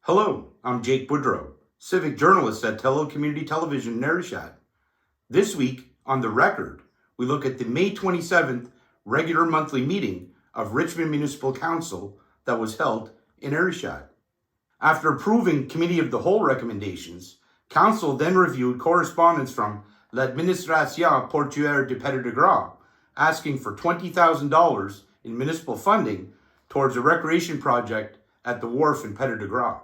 Hello, I'm Jake Boudreau, civic journalist at Tello Community Television in Arishat. This week, on The Record, we look at the May 27th regular monthly meeting of Richmond Municipal Council that was held in Arishat. After approving Committee of the Whole recommendations, Council then reviewed correspondence from l'Administration Portuaire de Petit de Gras asking for $20,000 in municipal funding towards a recreation project at the wharf in Petit de Gras.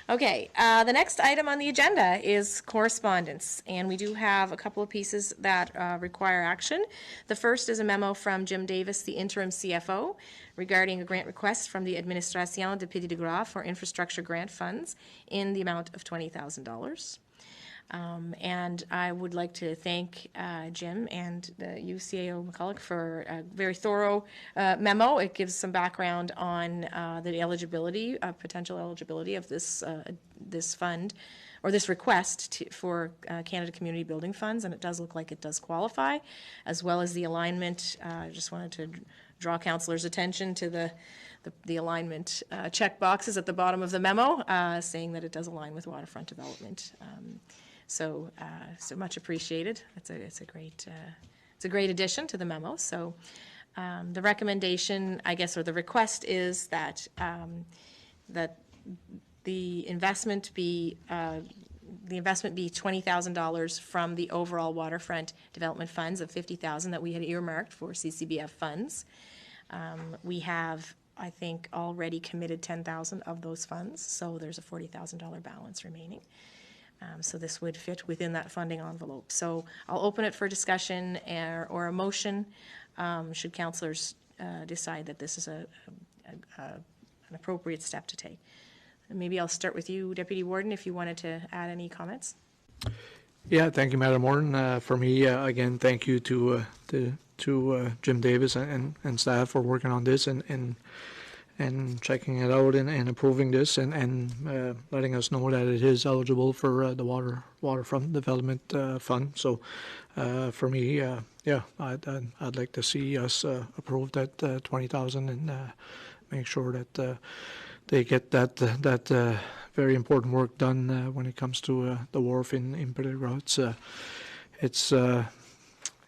Okay, the next item on the agenda is correspondence, and we do have a couple of pieces that require action. The first is a memo from Jim Davis, the interim CFO, regarding a grant request from the Administration de Petit de Gras for infrastructure grant funds in the amount of $20,000. And I would like to thank Jim and the UCAO McCulloch for a very thorough memo. It gives some background on the eligibility, potential eligibility of this fund, or this request for Canada Community Building Funds, and it does look like it does qualify, as well as the alignment. I just wanted to draw councillors' attention to the alignment check boxes at the bottom of the memo, saying that it does align with waterfront development. So much appreciated. It's a great addition to the memo. So the recommendation, I guess, or the request is that that the investment be $20,000 from the overall waterfront development funds of $50,000 that we had earmarked for CCBF funds. We have, I think, already committed $10,000 of those funds, so there's a $40,000 balance remaining. So this would fit within that funding envelope. So I'll open it for discussion or a motion, should councillors decide that this is an appropriate step to take. And maybe I'll start with you, Deputy Warden, if you wanted to add any comments. Yeah, thank you, Madam Warden. For me, again, thank you to Jim Davis and staff for working on this and checking it out and approving this and letting us know that it is eligible for the waterfront development fund. So for me, yeah, I'd like to see us approve that $20,000 and make sure that they get that very important work done when it comes to the wharf in Petit de Gras. It's a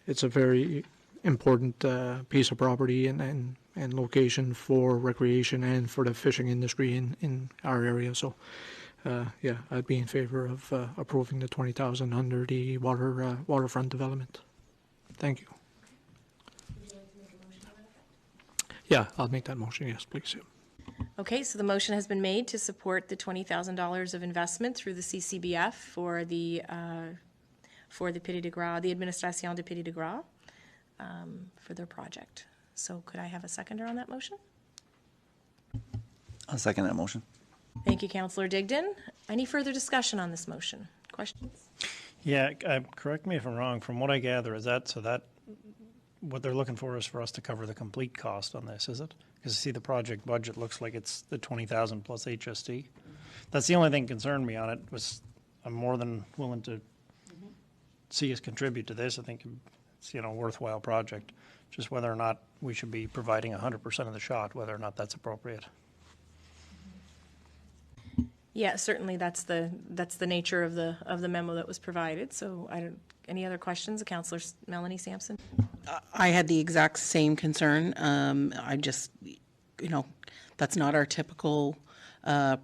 very important piece of property and location for recreation and for the fishing industry in our area. So, yeah, I'd be in favor of approving the $20,000 under the waterfront development. Thank you. Would you like to make a motion on that? Yeah, I'll make that motion. Yes, please. Okay, so the motion has been made to support the $20,000 of investment through the CCBF for the Petit de Gras, the Administration de Petit de Gras, for their project. So could I have a seconder on that motion? I'll second that motion. Thank you, Councillor Digdon. Any further discussion on this motion? Questions? Yeah, correct me if I'm wrong. From what I gather, is that what they're looking for is for us to cover the complete cost on this, is it? Because see, the project budget looks like it's the $20,000 plus HST. That's the only thing concerned me on it. I'm more than willing to see us contribute to this. I think it's a worthwhile project. Just whether or not we should be providing 100% of the shot, whether or not that's appropriate. Yeah, certainly that's the nature of the memo that was provided. So any other questions? Councillor Melanie Sampson? I had the exact same concern. I just, that's not our typical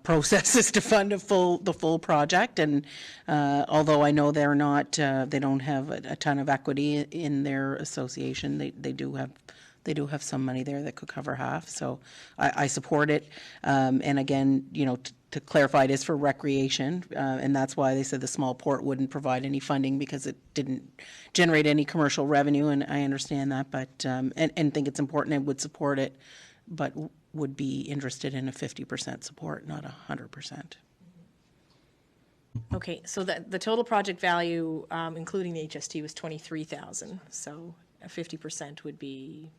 process is to fund the full project. And although I know they're not, they don't have a ton of equity in their association, they do have some money there that could cover half. So I support it. And again, to clarify, it is for recreation, and that's why they said the small port wouldn't provide any funding because it didn't generate any commercial revenue, and I understand that, but and think it's important and would support it, but would be interested in a 50% support, not 100%. Okay, so the total project value, including the HST, was $23,000. So a 50% would be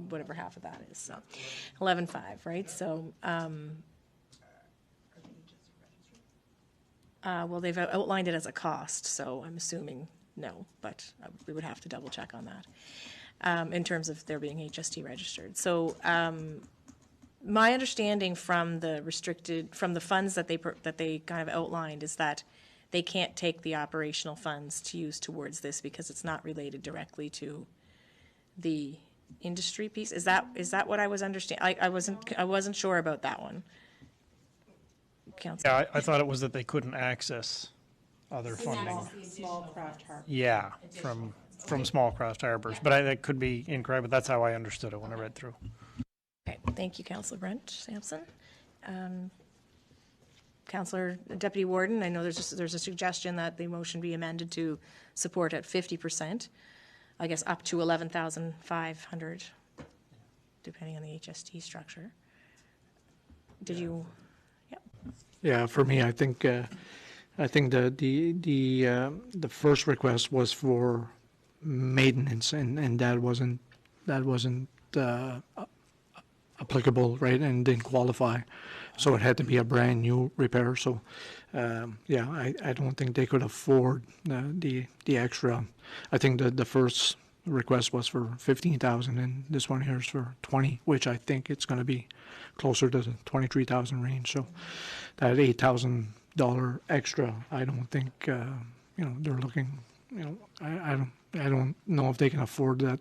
whatever half of that is. So 11.5, right? So. Well, they've outlined it as a cost, so I'm assuming no, but we would have to double check on that in terms of their being HST registered. So my understanding from from the funds that they kind of outlined is that they can't take the operational funds to use towards this because it's not related directly to the industry piece. Is that what I was understanding? I wasn't sure about that one. Council. Yeah, I thought it was that they couldn't access other funding. Small craft harbor. Yeah, from small craft harbors, but that could be incorrect, but that's how I understood it when I read through. Okay, thank you, Councillor Brent Sampson. Councillor Deputy Warden, I know there's a suggestion that the motion be amended to support at 50%, I guess up to 11,500, depending on the HST structure. Did you? Yep. Yeah, for me, I think the first request was for maintenance, and that wasn't applicable, right, and didn't qualify, so it had to be a brand new repair. So, yeah, I don't think they could afford the extra. I think the first request was for 15,000, and this one here is for 20, which I think it's going to be closer to the 23,000 range. So, that $8,000 extra, I don't think they're looking. I don't know if they can afford that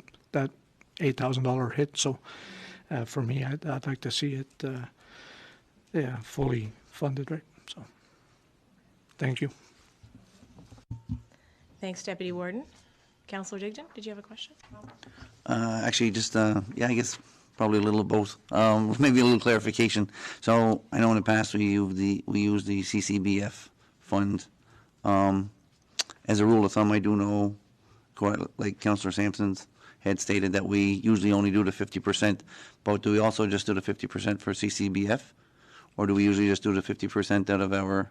$8,000 hit. So. For me, I'd like to see it, fully funded, right? So, thank you. Thanks, Deputy Warden. Councillor Digdon, did you have a question? Actually, just, yeah, I guess probably a little of both. Maybe a little clarification. So I know in the past we used the CCBF fund. As a rule of thumb, I do know, like Councillor Sampson's had stated, that we usually only do the 50%, but do we also just do the 50% for CCBF? Or do we usually just do the 50% out of our?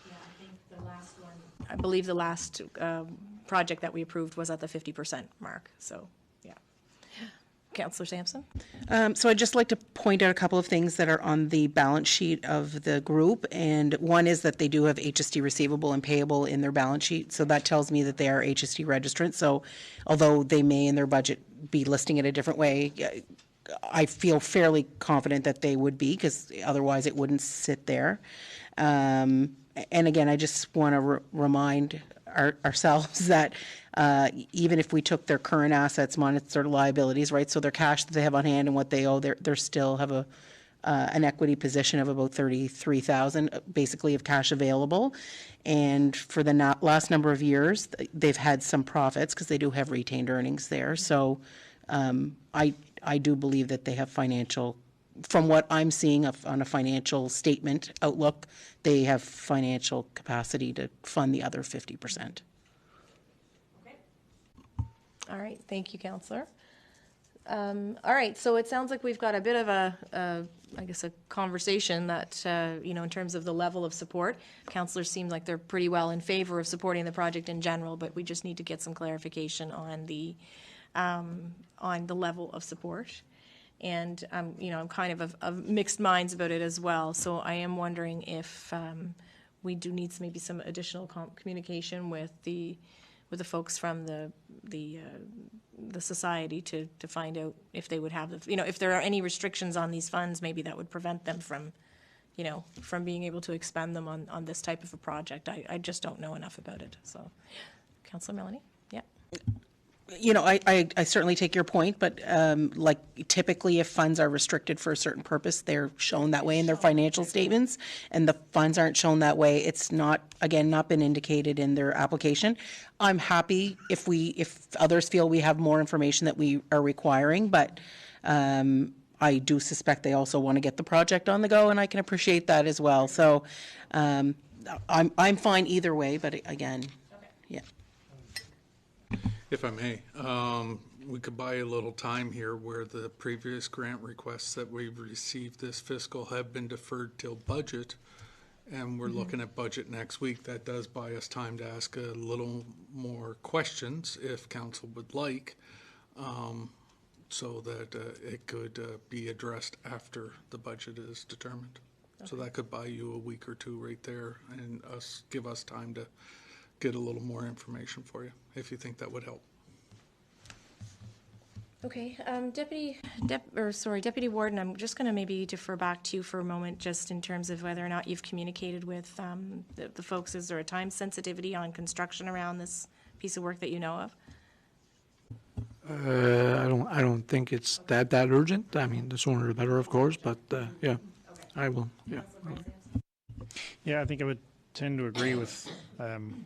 Yeah, I think the last one. I believe the last project that we approved was at the 50% mark, so, yeah. Councillor Sampson? So I'd just like to point out a couple of things that are on the balance sheet of the group, and one is that they do have HST receivable and payable in their balance sheet, so that tells me that they are HST registrants. So although they may in their budget be listing it a different way, I feel fairly confident that they would be, because otherwise it wouldn't sit there. And again, I just want to remind ourselves that even if we took their current assets minus their liabilities, right, so their cash that they have on hand and what they owe, they still have an equity position of about 33,000 basically of cash available. And for the last number of years, they've had some profits because they do have retained earnings there. So I do believe that they have financial, from what I'm seeing on a financial statement outlook, they have financial capacity to fund the other 50%. All right, thank you, Councillor. All right, so it sounds like we've got a bit of a conversation that, in terms of the level of support. Councillors seem like they're pretty well in favor of supporting the project in general, but we just need to get some clarification on the level of support. And, I'm kind of mixed minds about it as well. So I am wondering if we do need maybe some additional communication with the folks from the society to find out if they would have if there are any restrictions on these funds, maybe that would prevent them from being able to expend them on this type of a project. I just don't know enough about it. So, Councillor Melanie, yeah. I certainly take your point, but like typically if funds are restricted for a certain purpose, they're shown that way in their financial statements, and the funds aren't shown that way. It's not been indicated in their application. I'm happy if others feel we have more information that we are requiring, but I do suspect they also want to get the project on the go, and I can appreciate that as well. So I'm fine either way, but again, yeah. If I may, we could buy a little time here where the previous grant requests that we've received this fiscal have been deferred till budget, and we're looking at budget next week. That does buy us time to ask a little more questions if council would like, so that it could be addressed after the budget is determined. Okay. So that could buy you a week or two right there, and give us time to get a little more information for you, if you think that would help. Okay, Deputy Warden, I'm just going to maybe defer back to you for a moment, just in terms of whether or not you've communicated with the folks. Is there a time sensitivity on construction around this piece of work that you know of? I don't think it's that urgent. I mean, the sooner the better, of course, but, yeah, I will, yeah. Yeah, I think I would tend to agree with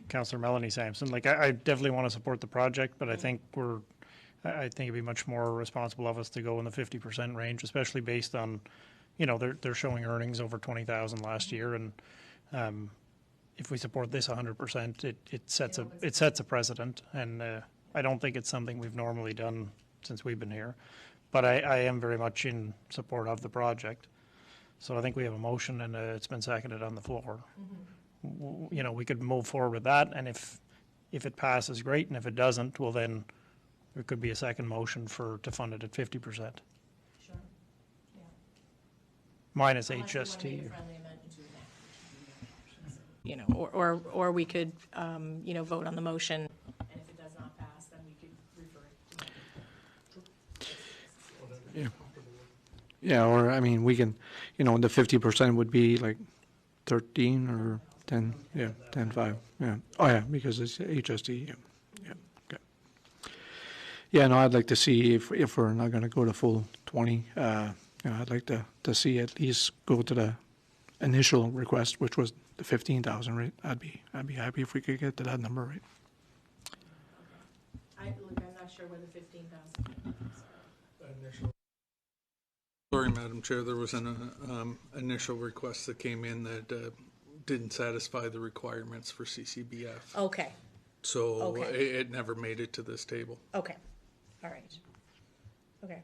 Councillor Melanie Sampson. Like, I definitely want to support the project, but I think I think it'd be much more responsible of us to go in the 50% range, especially based on, you know, they're showing earnings over 20,000 last year, and if we support this 100%, it sets a precedent, and I don't think it's something we've normally done since we've been here, but I am very much in support of the project. So I think we have a motion, and it's been seconded on the floor. You know, we could move forward with that, and if it passes, great, and if it doesn't, well, then there could be a second motion to fund it at 50%. Sure. Yeah. Minus HST. You know, or we could, you know, vote on the motion, and if it does not pass, then we could refer it to. Yeah. Yeah, or, I mean, we can, you know, the 50% would be like 13 or 10, yeah, 10.5, yeah. Oh, yeah, because it's HST, yeah, yeah, okay. Yeah, no, I'd like to see if we're not gonna go to full 20, you know, I'd like to see at least go to the initial request, which was the 15,000, right? I'd be happy if we could get to that number, right? I'm not sure where the 15,000. Sorry, Madam Chair, there was an initial request that came in that didn't satisfy the requirements for CCBF. Okay, So Okay. it never made it to this table. okay, all right, okay.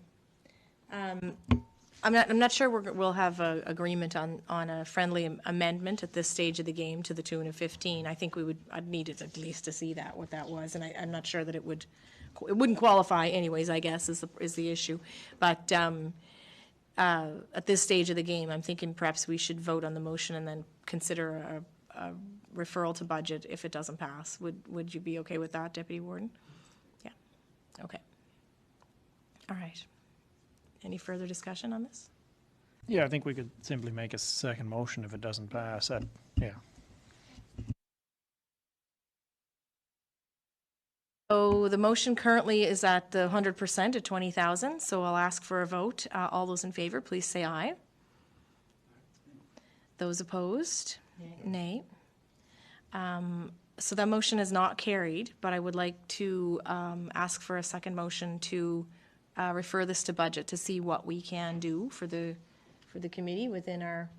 I'm not sure we'll have a agreement on a friendly amendment at this stage of the game to the tune of 15. I think I'd need it at least to see what that was, and I'm not sure that it wouldn't qualify anyways, I guess, is the issue. But, at this stage of the game, I'm thinking perhaps we should vote on the motion and then consider a referral to budget if it doesn't pass. Would you be okay with that, Deputy Warden? Yeah, okay. All right. Any further discussion on this? Yeah, I think we could simply make a second motion if it doesn't pass. Yeah. So the motion currently is at the 100% at 20,000, so I'll ask for a vote. All those in favor, please say aye. Those opposed? Nay. So that motion is not carried, but I would like to ask for a second motion to refer this to budget to see what we can do for the committee within our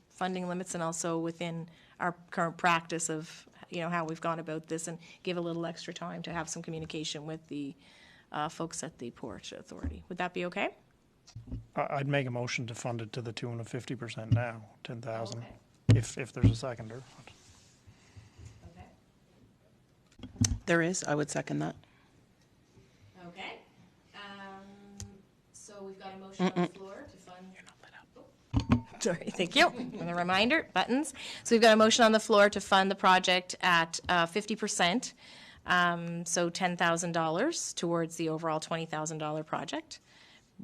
funding limits and also within our current practice of, you know, how we've gone about this, and give a little extra time to have some communication with the folks at the Port Authority. Would that be okay? I'd make a motion to fund it to the tune of 50% now, 10,000, Okay. if there's a seconder. Okay. There is, I would second that. Okay. So we've got a motion on the floor to fund. Sorry, thank you. And a reminder, buttons. So we've got a motion on the floor to fund the project at 50%, so $10,000 towards the overall $20,000 project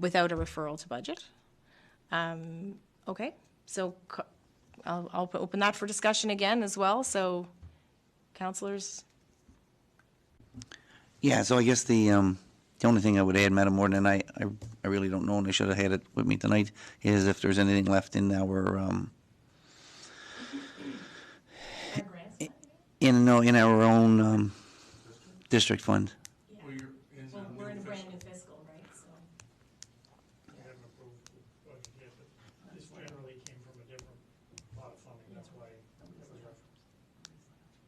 without a referral to budget. Okay, so I'll open that for discussion again as well. So, councillors? Yeah, so I guess the only thing I would add, Madam Warden, and I really don't know, and I should have had it with me tonight, is if there's anything left in our in our own district fund. Well, we're in a brand new fiscal, right? So. We haven't approved the budget yet, but this generally came from a different pot of funding, that's why it was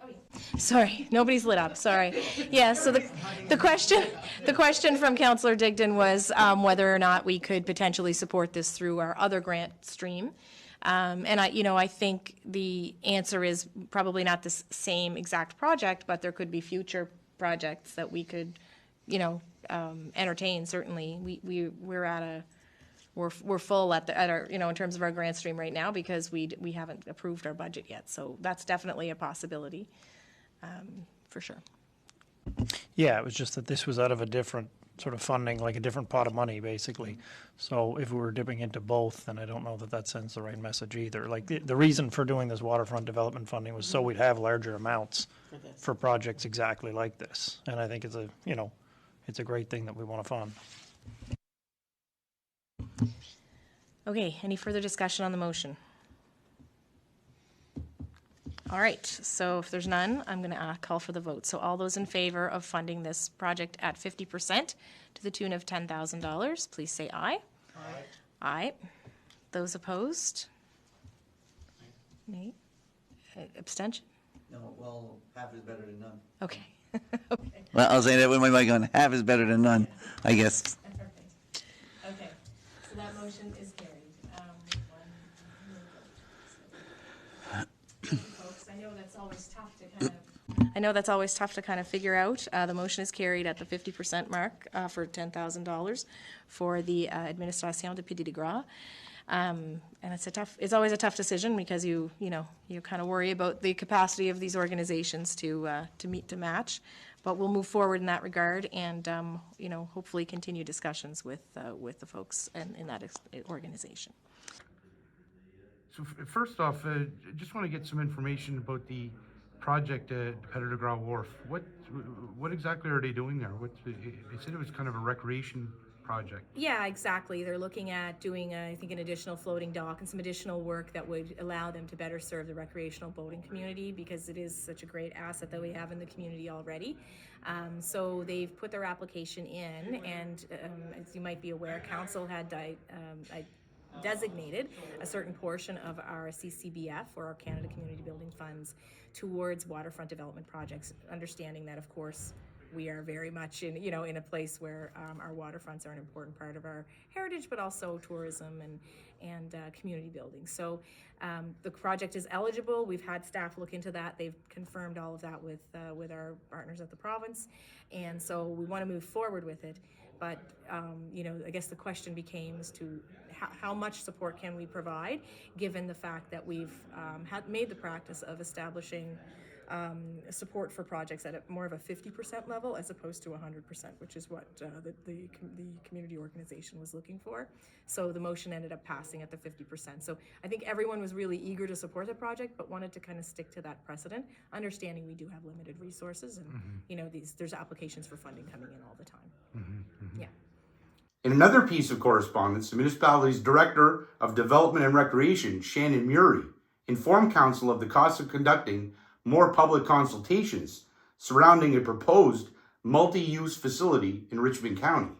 referenced. Sorry, nobody's lit up, sorry. Yeah, so the question from Councillor Digdon was whether or not we could potentially support this through our other grant stream. And I think the answer is probably not the same exact project, but there could be future projects that we could, entertain, certainly. We're full at our, in terms of our grant stream right now because we haven't approved our budget yet. So that's definitely a possibility, for sure. Yeah, it was just that this was out of a different sort of funding, like a different pot of money, basically. So if we were dipping into both, then I don't know that that sends the right message either. Like, the reason for doing this waterfront development funding was so we'd have larger amounts for projects exactly like this. And I think it's a, you know, it's a great thing that we want to fund. Okay, any further discussion on the motion? All right, so if there's none, I'm going to call for the vote. So all those in favor of funding this project at 50% to the tune of $10,000, please say aye. Aye. Aye. Those opposed? Nay. Abstention? No, well, half is better than none. Okay. Well, I'll say that with my mic on. Half is better than none, I guess. Okay, so that motion is carried. Folks, I know that's always tough to kind of figure out. The motion is carried at the 50% mark for $10,000 for the Administration de Petit de Gras. And it's always a tough decision because you kind of worry about the capacity of these organizations to meet, to match. But we'll move forward in that regard and, hopefully continue discussions with the folks in that organization. So first off, just want to get some information about the project at Petit de Gras Wharf. What exactly are they doing there? They said it was kind of a recreation project. Yeah, exactly. They're looking at doing, I think, an additional floating dock and some additional work that would allow them to better serve the recreational boating community because it is such a great asset that we have in the community already. So they've put their application in, and as you might be aware, Council had designated a certain portion of our CCBF, or our Canada Community Building Funds, towards waterfront development projects, understanding that, of course, we are very much in a place where our waterfronts are an important part of our heritage, but also tourism and community building. So the project is eligible. We've had staff look into that. They've confirmed all of that with our partners at the province, and so we want to move forward with it. But I guess the question became as to how much support can we provide, given the fact that we've made the practice of establishing support for projects at more of a 50% level as opposed to 100%, which is what the community organization was looking for. So the motion ended up passing at the 50%. So I think everyone was really eager to support the project, but wanted to kind of stick to that precedent, understanding we do have limited resources, and there's applications for funding coming in all the time. Yeah. In another piece of correspondence, the municipality's Director of Development and Recreation, Shannon Murray, informed Council of the cost of conducting more public consultations surrounding a proposed multi-use facility in Richmond County.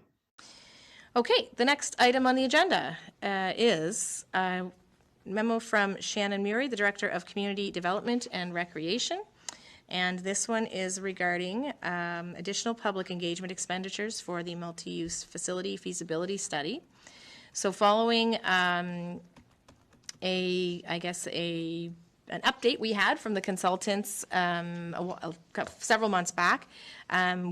Okay, the next item on the agenda is a memo from Shannon Murray, the Director of Community Development and Recreation. And this one is regarding additional public engagement expenditures for the multi-use facility feasibility study. So following an update we had from the consultants several months back,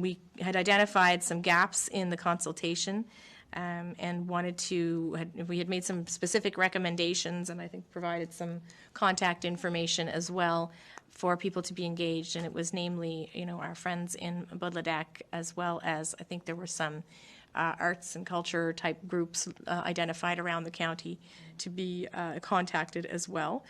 we had identified some gaps in the consultation and we had made some specific recommendations, and I think provided some contact information as well for people to be engaged, and it was namely, our friends in Budladek, as well as I think there were some arts and culture type groups identified around the county to be contacted as well.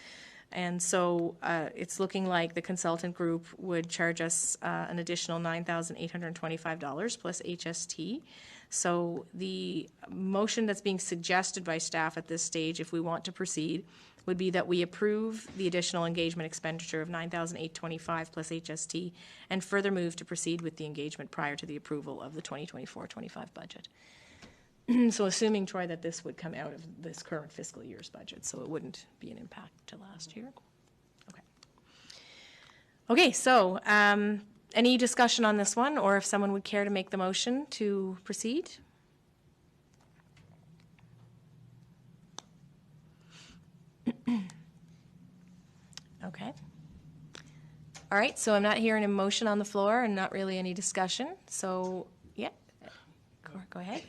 And so it's looking like the consultant group would charge us an additional $9,825 plus HST. So the motion that's being suggested by staff at this stage, if we want to proceed, would be that we approve the additional engagement expenditure of $9,825 plus HST and further move to proceed with the engagement prior to the approval of the 2024-25 budget. So assuming, Troy, that this would come out of this current fiscal year's budget, so it wouldn't be an impact to last year. Okay. Okay, so any discussion on this one, or if someone would care to make the motion to proceed? Okay. All right, so I'm not hearing a motion on the floor and not really any discussion, so, yeah. Go ahead.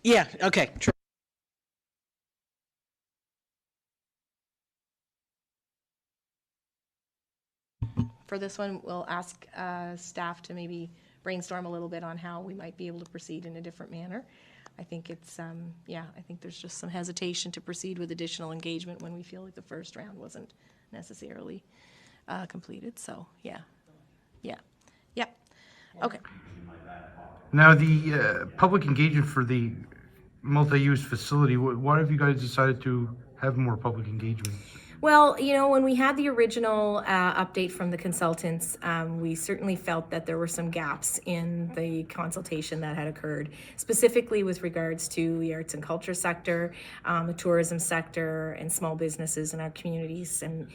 Yeah, okay. For this one, we'll ask staff to maybe brainstorm a little bit on how we might be able to proceed in a different manner. I think it's, I think there's just some hesitation to proceed with additional engagement when we feel like the first round wasn't necessarily completed, so, yeah. Okay. Now, the public engagement for the multi-use facility, why have you guys decided to have more public engagement? Well, when we had the original update from the consultants, we certainly felt that there were some gaps in the consultation that had occurred, specifically with regards to the arts and culture sector, the tourism sector, and small businesses in our communities. And,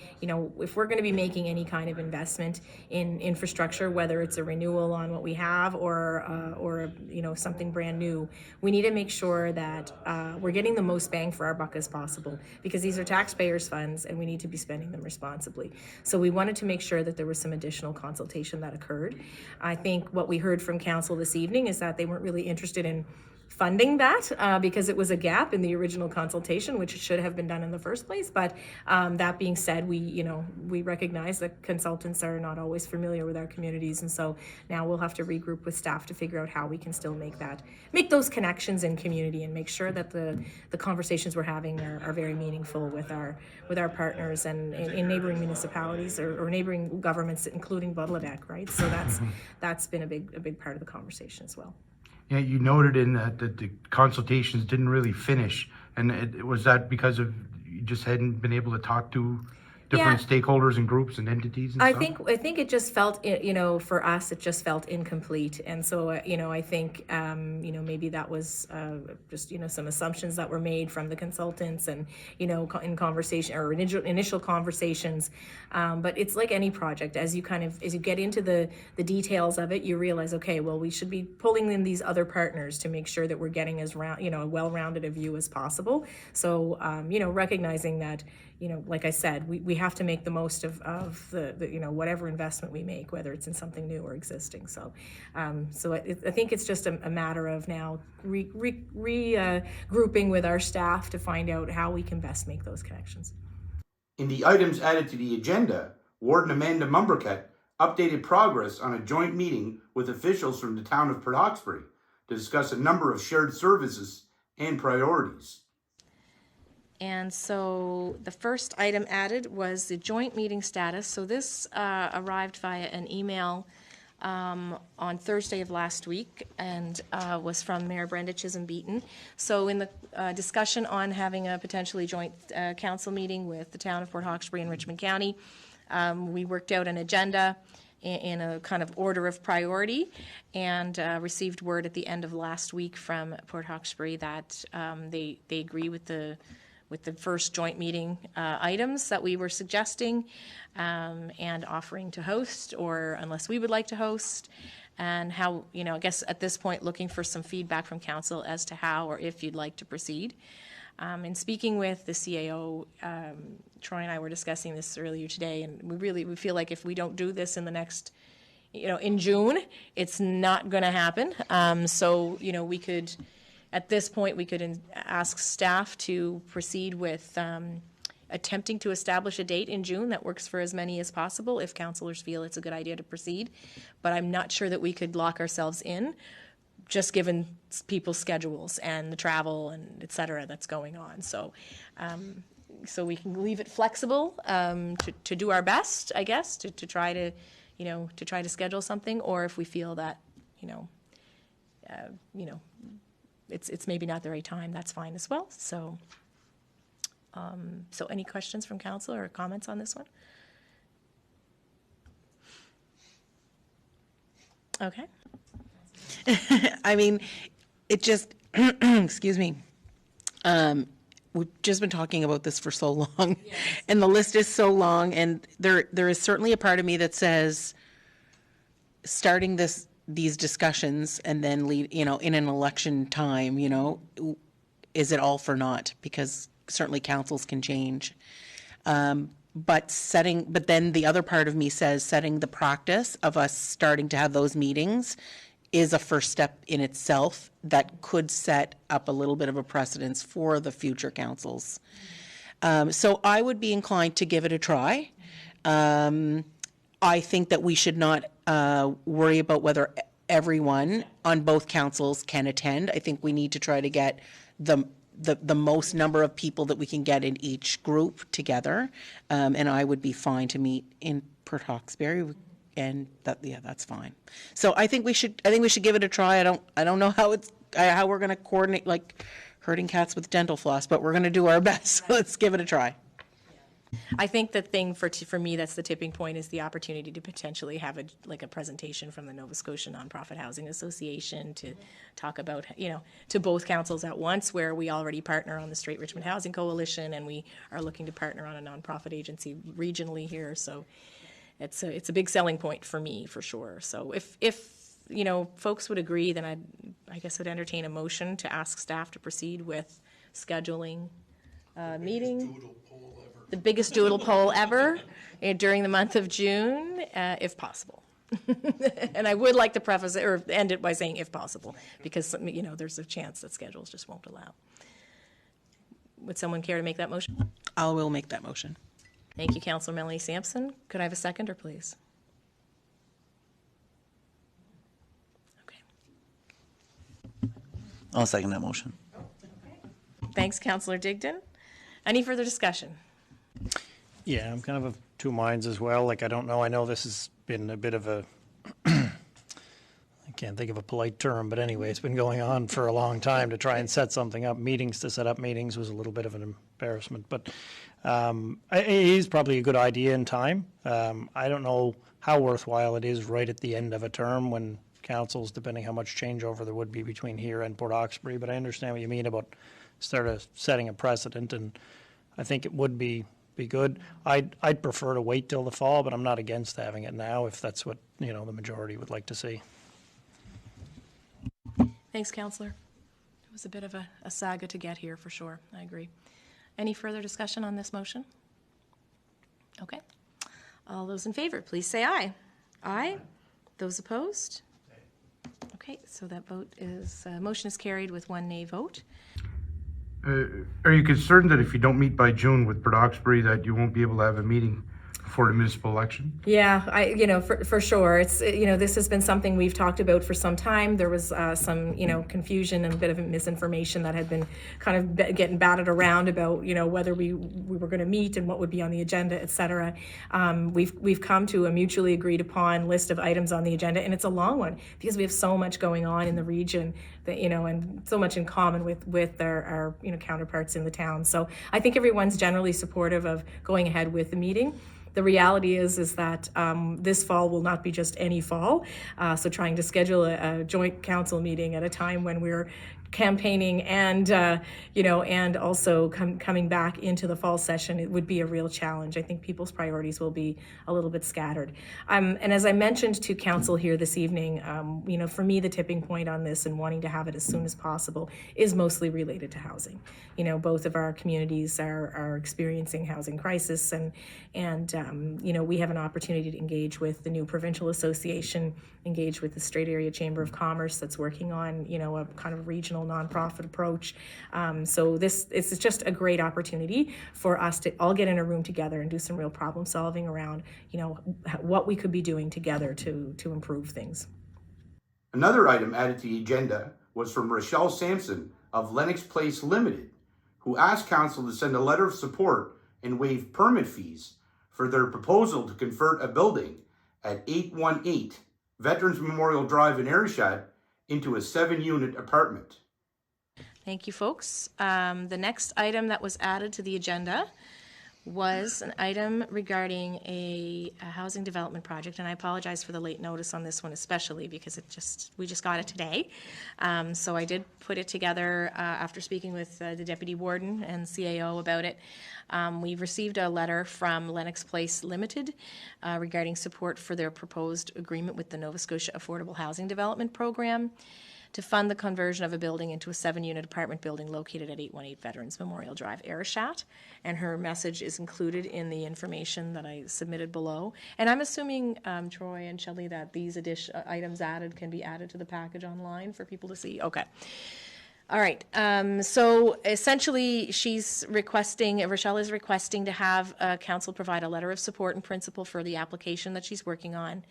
if we're going to be making any kind of investment in infrastructure, whether it's a renewal on what we have or something brand new, we need to make sure that we're getting the most bang for our buck as possible, because these are taxpayers' funds and we need to be spending them responsibly. So we wanted to make sure that there was some additional consultation that occurred. I think what we heard from council this evening is that they weren't really interested in funding that because it was a gap in the original consultation, which should have been done in the first place. But that being said, we recognize that consultants are not always familiar with our communities, and so now we'll have to regroup with staff to figure out how we can still make those connections in community and make sure that the conversations we're having are very meaningful with our partners and in neighboring municipalities or neighboring governments, including Budledeck, right? So that's been a big part of the conversation as well. Yeah, you noted in that the consultations didn't really finish, and was that because of you just hadn't been able to talk to different stakeholders and groups and entities and I stuff? think it just felt, for us, it just felt incomplete. And so, I think, maybe that was just, some assumptions that were made from the consultants and, in conversation or initial conversations. But it's like any project, as you get into the details of it, you realize, okay, well, we should be pulling in these other partners to make sure that we're getting as a well-rounded a view as possible. So, recognizing that, like I said, we have to make the most of the whatever investment we make, whether it's in something new or existing. So, I think it's just a matter of now regrouping with our staff to find out how we can best make those connections. In the items added to the agenda, Warden Amanda Mumbercat updated progress on a joint meeting with officials from the town of Port Hawkesbury to discuss a number of shared services and priorities. And so the first item added was the joint meeting status. So this arrived via an email on Thursday of last week and was from Mayor Brenda Chisholm-Beaton. So in the discussion on having a potentially joint council meeting with the town of Port Hawkesbury and Richmond County, we worked out an agenda in a kind of order of priority and received word at the end of last week from Port Hawkesbury that they agree with the first joint meeting items that we were suggesting and offering to host, or unless we would like to host, and how, I guess at this point looking for some feedback from council as to how or if you'd like to proceed. In speaking with the CAO, Troy and I were discussing this earlier today, and we feel like if we don't do this in the next, in June, it's not going to happen. So, we could... At this point, we could ask staff to proceed with attempting to establish a date in June that works for as many as possible if councillors feel it's a good idea to proceed. But I'm not sure that we could lock ourselves in, just given people's schedules and the travel and et cetera that's going on. So so we can leave it flexible to do our best, I guess, to try to schedule something, or if we feel that, it's maybe not the right time, that's fine as well. So, so any questions from council or comments on this one? Okay. I mean, it just, excuse me, we've just been talking about this for so long, yes. And the list is so long, and there is certainly a part of me that says starting these discussions and then lead, in an election time, is it all for naught? Because certainly councils can change. But then the other part of me says setting the practice of us starting to have those meetings is a first step in itself that could set up a little bit of a precedence for the future councils. So I would be inclined to give it a try. I think that we should not worry about whether everyone on both councils can attend. I think we need to try to get the most number of people that we can get in each group together. And I would be fine to meet in Port Hawkesbury, and that's fine. So I think we should give it a try. I don't know how we're going to coordinate, like herding cats with dental floss, but we're going to do our best. So let's give it a try. I think the thing for me that's the tipping point is the opportunity to potentially have a presentation from the Nova Scotia Nonprofit Housing Association to talk about, to both councils at once, where we already partner on the Straight Richmond Housing Coalition, and we are looking to partner on a nonprofit agency regionally here. So it's a big selling point for me, for sure. So if folks would agree, then I guess I'd entertain a motion to ask staff to proceed with scheduling a meeting. The biggest doodle poll ever during the month of June, if possible. And I would like to preface it, or end it by saying if possible, because, there's a chance that schedules just won't allow. Would someone care to make that motion? I will make that motion. Thank you, Councillor Melanie Sampson. Could I have a seconder, please? Okay. I'll second that motion. Thanks, Councillor Digdon. Any further discussion? Yeah, I'm kind of two minds as well. Like, I don't know. I know this has been a bit of a, I can't think of a polite term, but anyway, it's been going on for a long time to try and set something up. To set up meetings was a little bit of an embarrassment, but it is probably a good idea in time. I don't know how worthwhile it is right at the end of a term when councils, depending how much changeover there would be between here and Port Hawkesbury, but I understand what you mean about sort of setting a precedent, and I think it would be good. I'd prefer to wait till the fall, but I'm not against having it now if that's what, the majority would like to see. Thanks, Councillor. It was a bit of a saga to get here, for sure. I agree. Any further discussion on this motion? Okay. All those in favor, please say aye. Aye. Those opposed? Okay, so that motion is carried with one nay vote. Are you concerned that if you don't meet by June with Port Hawkesbury that you won't be able to have a meeting before the municipal election? Yeah, for sure. It's, this has been something we've talked about for some time. There was some, confusion and a bit of misinformation that had been kind of getting batted around about, whether we were going to meet and what would be on the agenda, et cetera. We've come to a mutually agreed upon list of items on the agenda, and it's a long one because we have so much going on in the region that, and so much in common with our counterparts in the town. So I think everyone's generally supportive of going ahead with the meeting. The reality is that this fall will not be just any fall. So trying to schedule a joint council meeting at a time when we're campaigning and and also coming back into the fall session, it would be a real challenge. I think people's priorities will be a little bit scattered. And as I mentioned to council here this evening, for me, the tipping point on this and wanting to have it as soon as possible is mostly related to housing. Both of our communities are experiencing housing crisis, and we have an opportunity to engage with the new provincial association, engage with the Strait Area Chamber of Commerce that's working on, a kind of regional nonprofit approach. So this is just a great opportunity for us to all get in a room together and do some real problem solving around, what we could be doing together to improve things. Another item added to the agenda was from Rochelle Sampson of Lennox Place Limited, who asked council to send a letter of support and waive permit fees for their proposal to convert a building at 818 Veterans Memorial Drive in Ayrshire into a 7-unit apartment. Thank you, folks. The next item that was added to the agenda was an item regarding a housing development project, and I apologize for the late notice on this one, especially because we just got it today. So I did put it together after speaking with the Deputy Warden and CAO about it. We've received a letter from Lennox Place Limited regarding support for their proposed agreement with the Nova Scotia Affordable Housing Development Program to fund the conversion of a building into a 7-unit apartment building located at 818 Veterans Memorial Drive, Ayrshire. And her message is included in the information that I submitted below. And I'm assuming, Troy and Shelley, that these items added can be added to the package online for people to see. Okay. All right. So essentially, Rochelle is requesting to have council provide a letter of support in principle for the application that she's working on.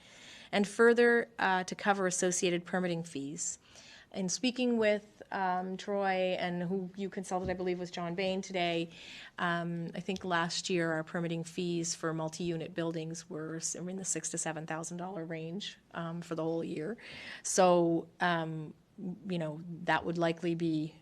and further to cover associated permitting fees. In speaking with Troy, and who you consulted, I believe, was John Bain today, I think last year our permitting fees for multi-unit buildings were in the $6,000 to $7,000 range for the whole year. So, you know, that would likely be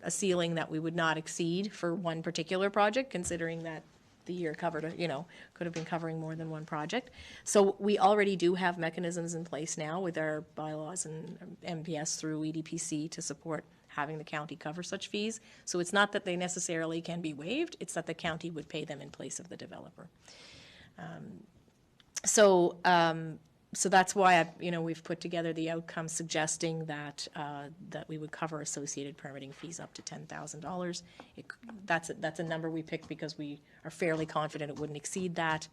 a ceiling that we would not exceed for one particular project, considering that the year covered, you know, could have been covering more than one project. So we already do have mechanisms in place now with our bylaws and MPS through EDPC to support having the county cover such fees. So it's not that they necessarily can be waived, it's that the county would pay them in place of the developer. So that's why we've put together the outcome suggesting that that we would cover associated permitting fees up to $10,000. That's a number we picked because we are fairly confident it wouldn't exceed that,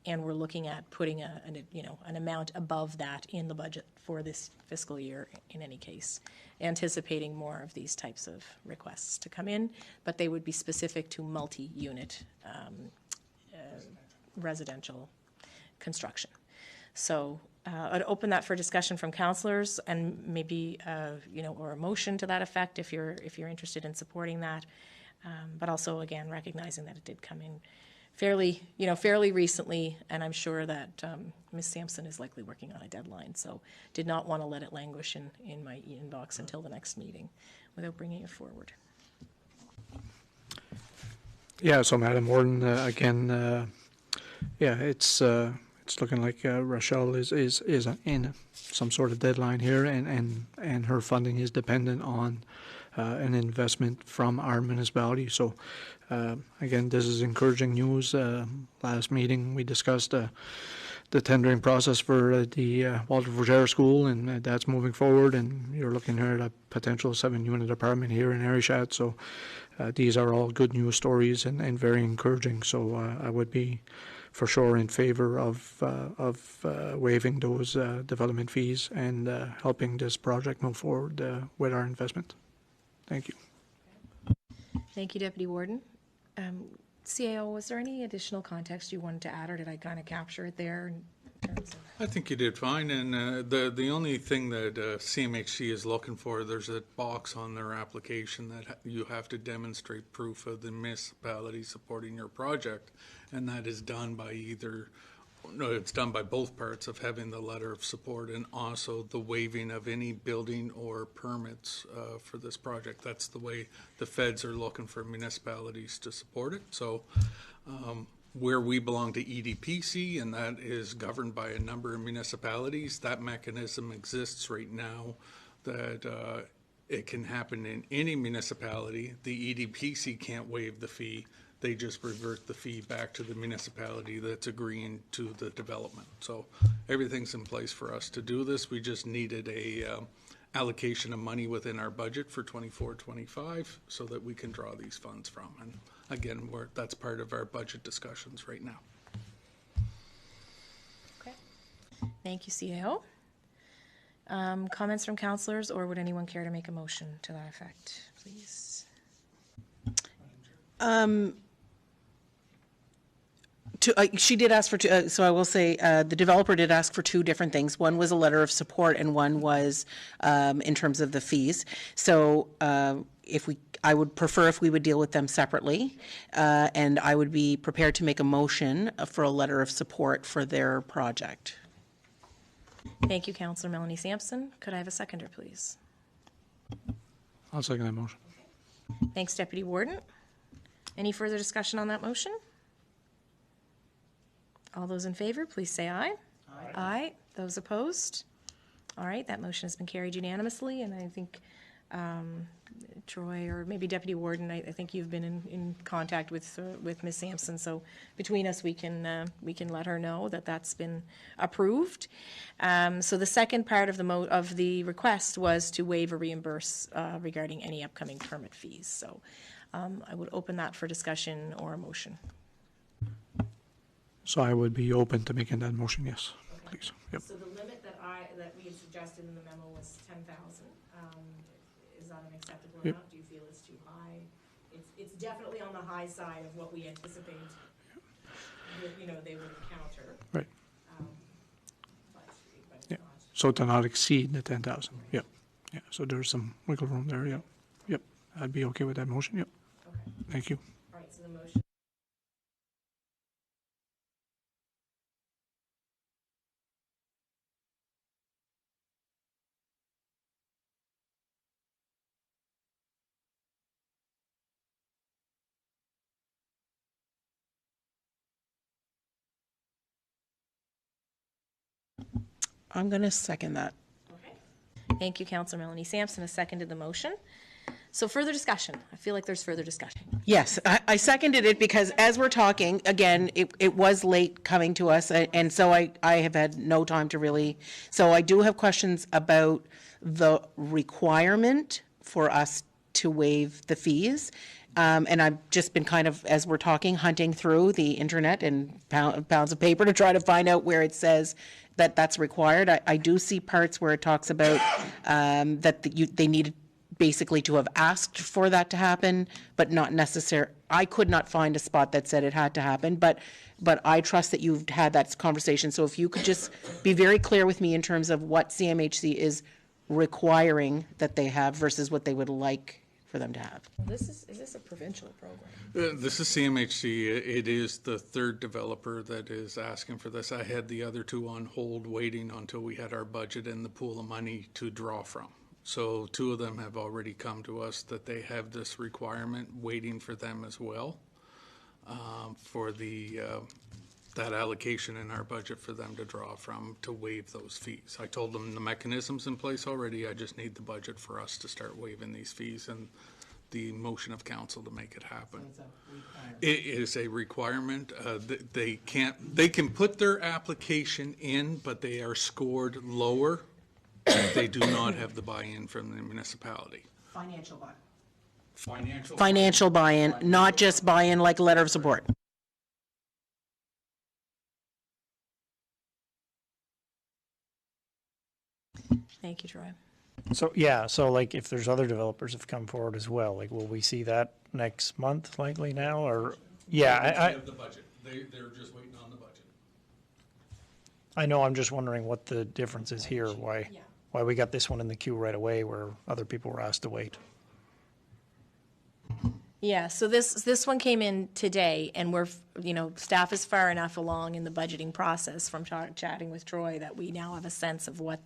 and we're looking at putting an amount above that in the budget for this fiscal year in any case, anticipating more of these types of requests to come in, but they would be specific to multi-unit residential construction. So I'd open that for discussion from councillors, and maybe or a motion to that effect if you're interested in supporting that. But also again recognizing that it did come in fairly recently, and I'm sure that Ms. Sampson is likely working on a deadline. So did not want to let it languish in my inbox until the next meeting without bringing it forward. Yeah, so Madam Warden, again, it's looking like Rochelle is in some sort of deadline here, and her funding is dependent on an investment from our municipality. So again, this is encouraging news. Last meeting we discussed the tendering process for the Walter Fougere School, and that's moving forward, and you're looking here at a potential 7-unit apartment here in Arishat. So these are all good news stories and very encouraging. So I would be for sure in favor of waiving those development fees and helping this project move forward with our investment. Thank you. Thank you, Deputy Warden. CAO, was there any additional context you wanted to add, or did I kind of capture it there in terms of? I think you did fine, and the only thing that CMHC is looking for, there's a box on their application that you have to demonstrate proof of the municipality supporting your project, and that is done by it's done by both parts of having the letter of support and also the waiving of any building or permits for this project. That's the way the feds are looking for municipalities to support it. So where we belong to EDPC, and that is governed by a number of municipalities, that mechanism exists right now that it can happen in any municipality. The EDPC can't waive the fee. They just revert the fee back to the municipality that's agreeing to the development. So everything's in place for us to do this. We just needed a allocation of money within our budget for 24-25 so that we can draw these funds from. And again, that's part of our budget discussions right now. Okay. Thank you, CAO. Comments from councillors, or would anyone care to make a motion to that effect, please? She did ask for two, so I will say the developer did ask for two different things. One was a letter of support, and one was in terms of the fees. So I would prefer if we would deal with them separately, and I would be prepared to make a motion for a letter of support for their project. Thank you, Councillor Melanie Sampson. Could I have a seconder, please? I'll second that motion. Thanks, Deputy Warden. Any further discussion on that motion? All those in favor, please say aye. Aye. Aye. Those opposed? All right, that motion has been carried unanimously, and I think Troy, or maybe Deputy Warden, I think you've been in contact with Ms. Sampson, so between us we can let her know that that's been approved. So the second part of the request was to waive or reimburse regarding any upcoming permit fees. So I would open that for discussion or a motion. So I would be open to making that motion, yes, Okay. please. Yep. So the limit that we had suggested in the memo was 10,000. Is that an acceptable Yep. amount? Do you feel it's too high? It's definitely on the high side of what we anticipate that, they would encounter. Right. But So to not exceed the 10,000, yep. Yeah, so there's some wiggle room there, yep. Yep, I'd be okay with that motion, yep. Thank you. All right, so the motion. I'm going to second that. Thank you, Councillor Melanie Sampson has seconded the motion. So further discussion. I feel like there's further discussion. Yes, I seconded it because as we're talking, again, it was late coming to us, and so I have had no time to really, so I do have questions about the requirement for us to waive the fees. And I've just been kind of, as we're talking, hunting through the internet and pounds of paper to try to find out where it says that that's required. I do see parts where it talks about that they needed basically to have asked for that to happen, but not necessary. I could not find a spot that said it had to happen, but I trust that you've had that conversation. So if you could just be very clear with me in terms of what CMHC is requiring that they have versus what they would like for them to have. Is this a provincial program? This is CMHC. It is the third developer that is asking for this. I had the other two on hold, waiting until we had our budget and the pool of money to draw from. So two of them have already come to us that they have this requirement waiting for them as well, for that allocation in our budget for them to draw from to waive those fees. I told them the mechanism's in place already. I just need the budget for us to start waiving these fees and the motion of council to make it happen. It is a requirement. They can put their application in, but they are scored lower. They do not have the buy-in from the municipality. Financial buy-in. Financial. Financial buy-in, not just buy-in like a letter of support. Thank you, Troy. So, yeah, so like if there's other developers have come forward as well, like will we see that next month likely now or? Yeah, They have the budget. They're just waiting on the budget. I know, I'm just wondering what the difference is here, why we got this one in the queue right away where other people were asked to wait. Yeah, so this one came in today, and staff is far enough along in the budgeting process from chatting with Troy that we now have a sense of what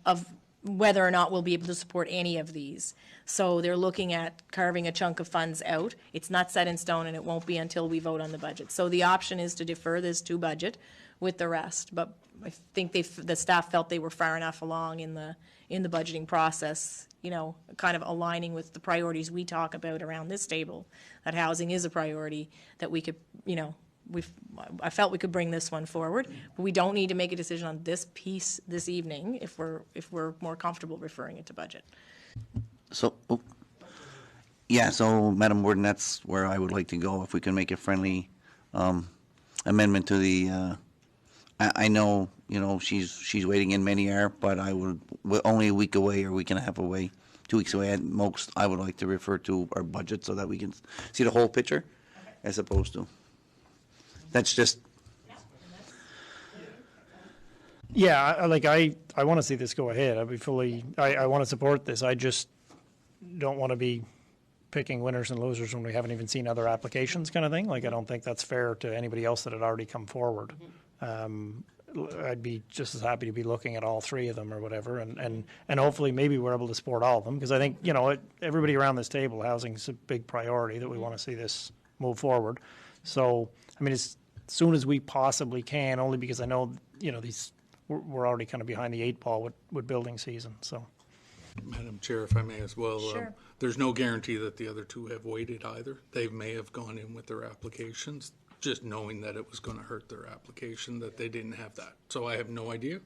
of whether or not we'll be able to support any of these. So they're looking at carving a chunk of funds out. It's not set in stone, and it won't be until we vote on the budget. So the option is to defer this to budget with the rest, but I think the staff felt they were far enough along in the budgeting process, kind of aligning with the priorities we talk about around this table, that housing is a priority, that we could, I felt we could bring this one forward, but we don't need to make a decision on this piece this evening if we're more comfortable referring it to budget. So, yeah, so Madam Warden, that's where I would like to go, if we can make a friendly amendment to the, I know, she's waiting in, many are, but we're only a week away or a week and a half away, 2 weeks away at most. I would like to refer to our budget so that we can see the whole picture as opposed to. That's just. Yeah, I want to see this go ahead. I want to support this. I just don't want to be picking winners and losers when we haven't even seen other applications kind of thing. Like, I don't think that's fair to anybody else that had already come forward. I'd be just as happy to be looking at all three of them or whatever, and hopefully maybe we're able to support all of them, because I think, everybody around this table, housing's a big priority, that we want to see this move forward. So, I mean, as soon as we possibly can, only because I know, we're already kind of behind the eight ball with building season, so. Madam Chair, if I may as well. Sure. There's no guarantee that the other two have waited either. They may have gone in with their applications, just knowing that it was going to hurt their application, that they didn't have that. So I have no idea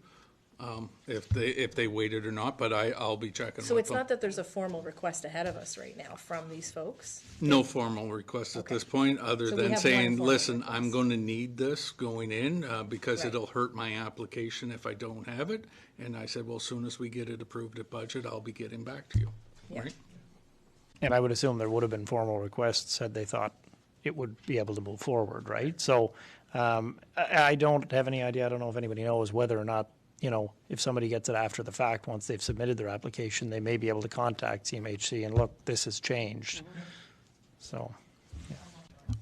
if they waited or not, but I'll be checking. So with it's them. not that there's a formal request ahead of us right now from these folks? No formal request at this point, other So we than have one saying, formal listen, request. I'm going to need this going in because Right. it'll hurt my application if I don't have it. And I said, well, as soon as we get it approved at budget, I'll be getting back to you. Yeah. Right? And I would assume there would have been formal requests had they thought it would be able to move forward, right? So I don't have any idea, I don't know if anybody knows whether or not you know, if somebody gets it after the fact, once they've submitted their application, they may be able to contact CMHC and look, this has changed. So,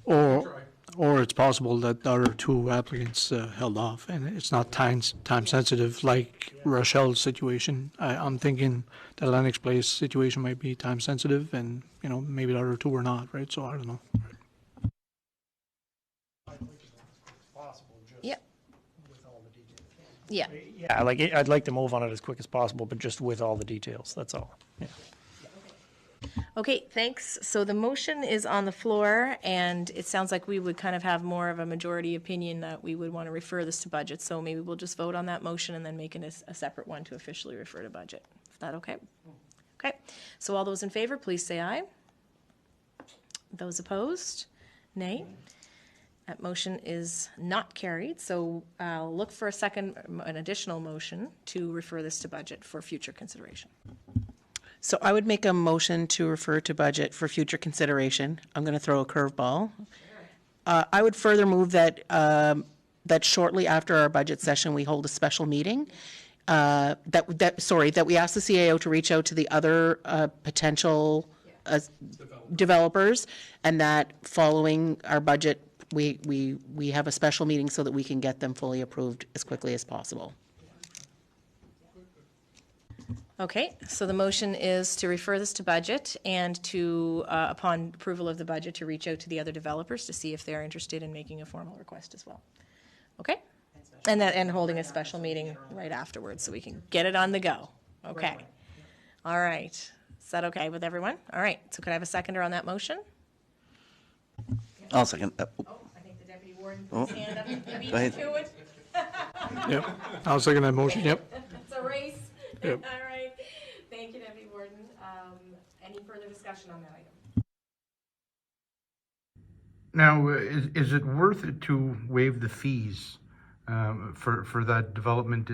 Or it's possible that the other two applicants held off, and it's not time sensitive like Rochelle's situation. I'm thinking the Lennox Place situation might be time sensitive, and you know maybe the other two were not, right? So I don't know. Yeah. Yeah. yeah, like, I'd like to move on it as quick as possible, but just with all the details, that's all. Yeah. Okay, thanks. So the motion is on the floor, and it sounds like we would kind of have more of a majority opinion that we would want to refer this to budget. So maybe we'll just vote on that motion and then make it a separate one to officially refer to budget. Is that okay? Okay. So all those in favor, please say aye. Those opposed, nay. That motion is not carried. So I'll look for an additional motion to refer this to budget for future consideration. So I would make a motion to refer to budget for future consideration. I'm going to throw a curveball. I would further move that, that shortly after our budget session, we hold a special meeting. That we ask the CAO to reach out to the other potential developers, and that following our budget, we have a special meeting so that we can get them fully approved as quickly as possible. Okay, so the motion is to refer this to budget and to, upon approval of the budget, to reach out to the other developers to see if they're interested in making a formal request as well. Okay? And holding a special meeting right afterwards so we can get it on the go. Okay. All right. Is that okay with everyone? All right. So could I have a seconder on that motion? I'll second. I think the deputy warden put his hand up. You beat Go ahead. to it. Yep. I'll second that motion. Yep. It's a race. Yep. All right. Thank you, Deputy Warden. Any further discussion on that item? Now, is it worth it to waive the fees for that development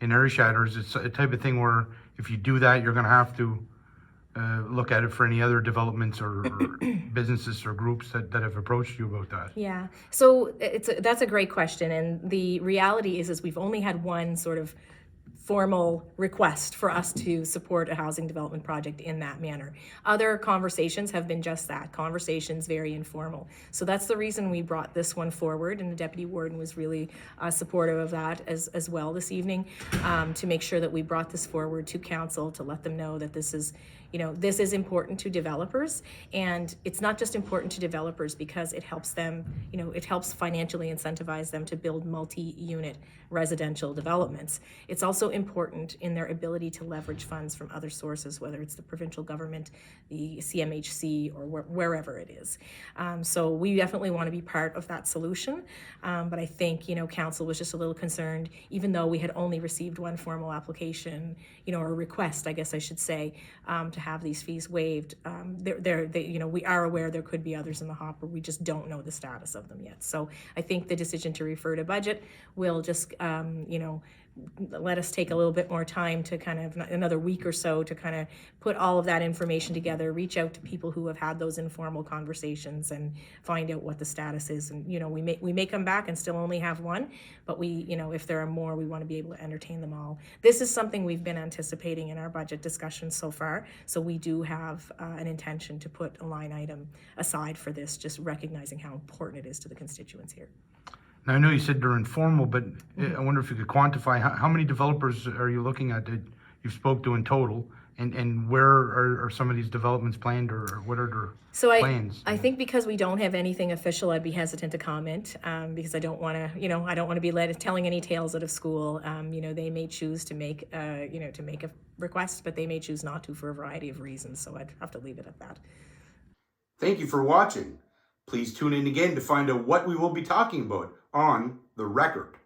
in Ayrshire, or is it a type of thing where if you do that, you're going to have to look at it for any other developments or businesses or groups that have approached you about that? Yeah, so that's a great question, and the reality is we've only had one sort of formal request for us to support a housing development project in that manner. Other conversations have been just that, conversations very informal. So that's the reason we brought this one forward, and the Deputy Warden was really supportive of that as well this evening, to make sure that we brought this forward to Council to let them know that this is, this is important to developers, and it's not just important to developers because it helps them, it helps financially incentivize them to build multi-unit residential developments. It's also important in their ability to leverage funds from other sources, whether it's the provincial government, the CMHC, or wherever it is. So we definitely want to be part of that solution, but I think, Council was just a little concerned, even though we had only received one formal application, or request, I guess I should say, to have these fees waived. We are aware there could be others in the hopper. We just don't know the status of them yet. So I think the decision to refer to budget will just, let us take a little bit more time to kind of, another week or so, to kind of put all of that information together, reach out to people who have had those informal conversations and find out what the status is. And, we may come back and still only have one, but we, if there are more, we want to be able to entertain them all. This is something we've been anticipating in our budget discussions so far. So we do have an intention to put a line item aside for this, just recognizing how important it is to the constituents here. Now, I know you said they're informal, but I wonder if you could quantify how many developers are you looking at that you've spoke to in total, and where are some of these developments planned, or what are their plans? I think because we don't have anything official, I'd be hesitant to comment, because I don't want to, I don't want to be telling any tales out of school. They may choose to make, to make a request, but they may choose not to for a variety of reasons. So I'd have to leave it at that. Thank you for watching. Please tune in again to find out what we will be talking about on The Record.